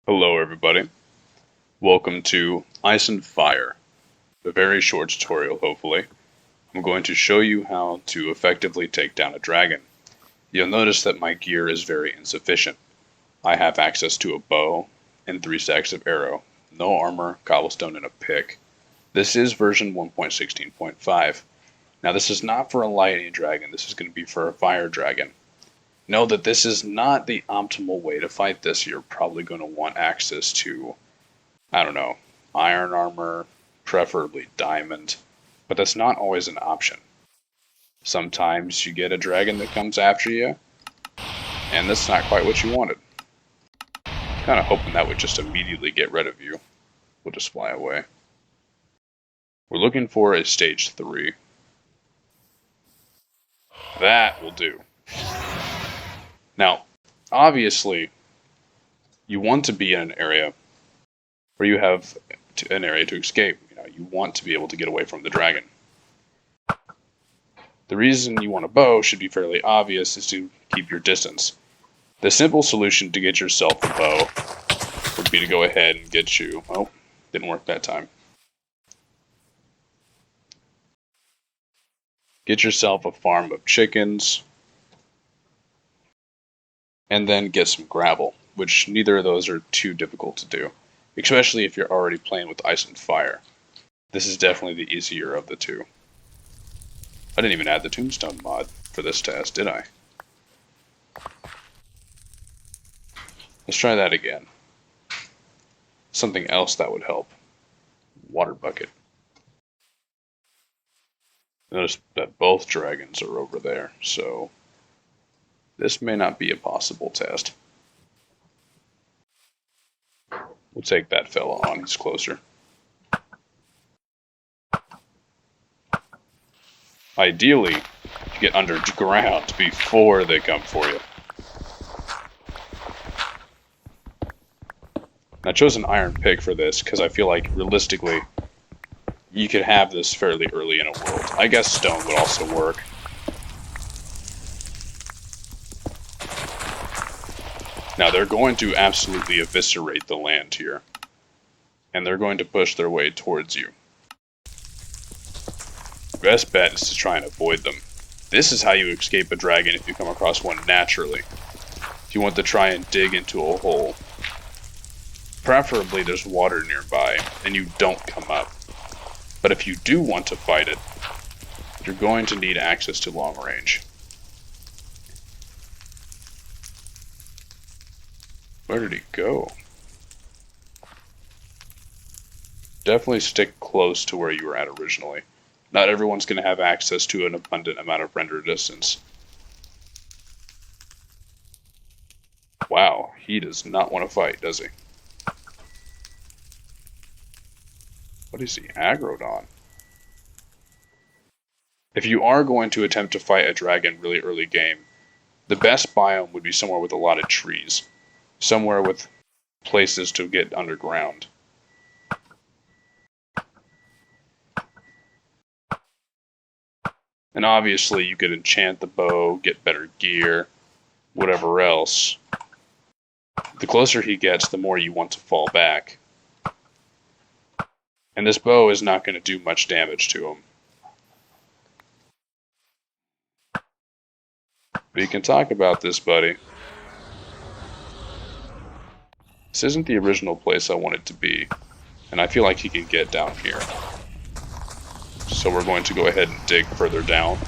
Hello everybody, welcome to Ice and Fire, a very short tutorial hopefully. I'm going to show you how to effectively take down a dragon. You'll notice that my gear is very insufficient. I have access to a bow and 3 stacks of arrow, no armor, cobblestone, and a pick. This is version 1.16.5. Now this is not for a lightning dragon, this is going to be for a fire dragon. Know that this is not the optimal way to fight this. You're probably going to want access to, I don't know, iron armor, preferably diamond, but that's not always an option. Sometimes you get a dragon that comes after you, and that's not quite what you wanted. Kind of hoping that would just immediately get rid of you. We'll just fly away. We're looking for a stage 3. That will do. Now, obviously, you want to be in an area where you have an area to escape. You want to be able to get away from the dragon. The reason you want a bow should be fairly obvious, is to keep your distance. The simple solution to get yourself a bow would be to go ahead and get you... Oh, didn't work that time. Get yourself a farm of chickens, and then get some gravel, which neither of those are too difficult to do, especially if you're already playing with Ice and Fire. This is definitely the easier of the two. I didn't even add the tombstone mod for this test, did I? Let's try that again. Something else that would help. Water bucket. Notice that both dragons are over there, so this may not be a possible test. We'll take that fella on, he's closer. Ideally, you get underground before they come for you. I chose an iron pick for this because I feel like realistically you could have this fairly early in a world. I guess stone would also work. Now they're going to absolutely eviscerate the land here, and they're going to push their way towards you. Best bet is to try and avoid them. This is how you escape a dragon if you come across one naturally. If you want to try and dig into a hole, preferably there's water nearby and you don't come up. But if you do want to fight it, you're going to need access to long range. Where did he go? Definitely stick close to where you were at originally. Not everyone's going to have access to an abundant amount of render distance. Wow, he does not want to fight, does he? What is he aggroed on? If you are going to attempt to fight a dragon really early game, the best biome would be somewhere with a lot of trees. Somewhere with places to get underground. And obviously you could enchant the bow, get better gear, whatever else. The closer he gets, the more you want to fall back. And this bow is not going to do much damage to him. But you can talk about this, buddy. This isn't the original place I want it to be, and I feel like he can get down here. So we're going to go ahead and dig further down.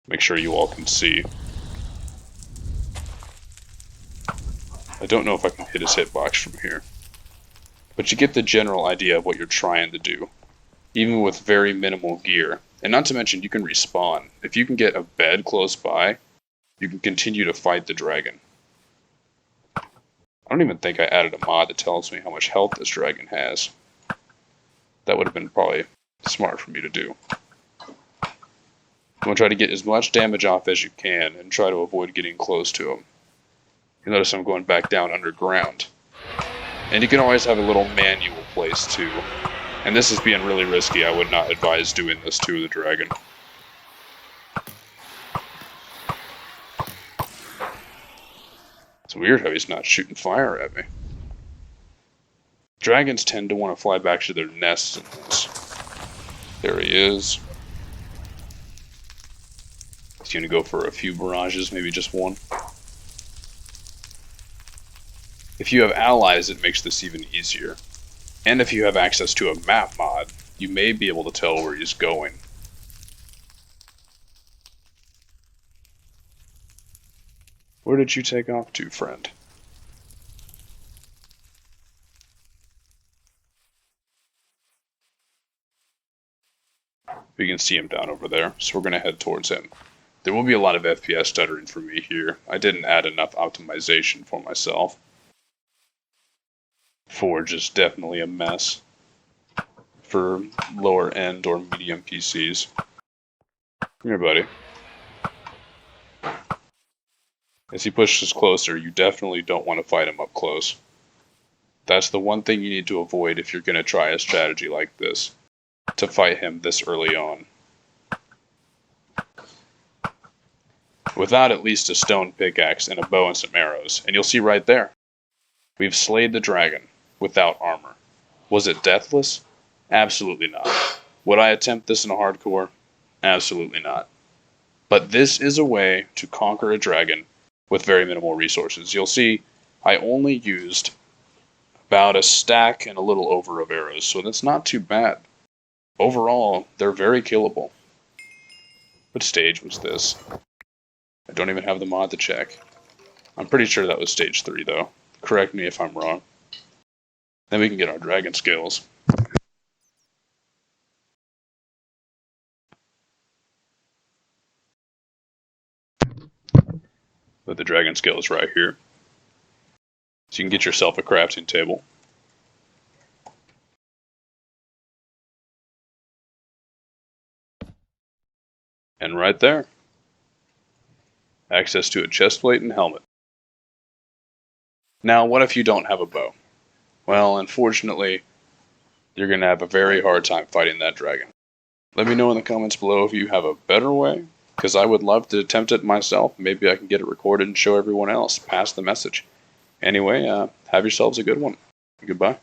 Make sure you all can see. I don't know if I can hit his hitbox from here. But you get the general idea of what you're trying to do, even with very minimal gear. And not to mention, you can respawn. If you can get a bed close by, you can continue to fight the dragon. I don't even think I added a mod that tells me how much health this dragon has. That would have been probably smart for me to do. You want to try to get as much damage off as you can and try to avoid getting close to him. You notice I'm going back down underground. And you can always have a little manual place too. And this is being really risky. I would not advise doing this to the dragon. It's weird how he's not shooting fire at me. Dragons tend to want to fly back to their nests in this. There he is. He's going to go for a few barrages, maybe just one. If you have allies, it makes this even easier. And if you have access to a map mod, you may be able to tell where he's going. Where did you take off to, friend? We can see him down over there, so we're going to head towards him. There will be a lot of FPS stuttering for me here. I didn't add enough optimization for myself. Forge is definitely a mess for lower end or medium PCs. Come here, buddy. As he pushes closer, you definitely don't want to fight him up close. That's the one thing you need to avoid if you're going to try a strategy like this, to fight him this early on. Without at least a stone pickaxe and a bow and some arrows, and you'll see right there, we've slayed the dragon without armor. Was it deathless? Absolutely not. Would I attempt this in a hardcore? Absolutely not. But this is a way to conquer a dragon with very minimal resources. You'll see I only used about a stack and a little over of arrows, so that's not too bad. Overall, they're very killable. What stage was this? I don't even have the mod to check. I'm pretty sure that was stage 3 though. Correct me if I'm wrong. Then we can get our dragon skills. But the dragon skill is right here. So you can get yourself a crafting table. And right there, access to a chest plate and helmet. Now, what if you don't have a bow? Well, unfortunately, you're going to have a very hard time fighting that dragon. Let me know in the comments below if you have a better way, because I would love to attempt it myself. Maybe I can get it recorded and show everyone else. Pass the message. Anyway, have yourselves a good one. Goodbye.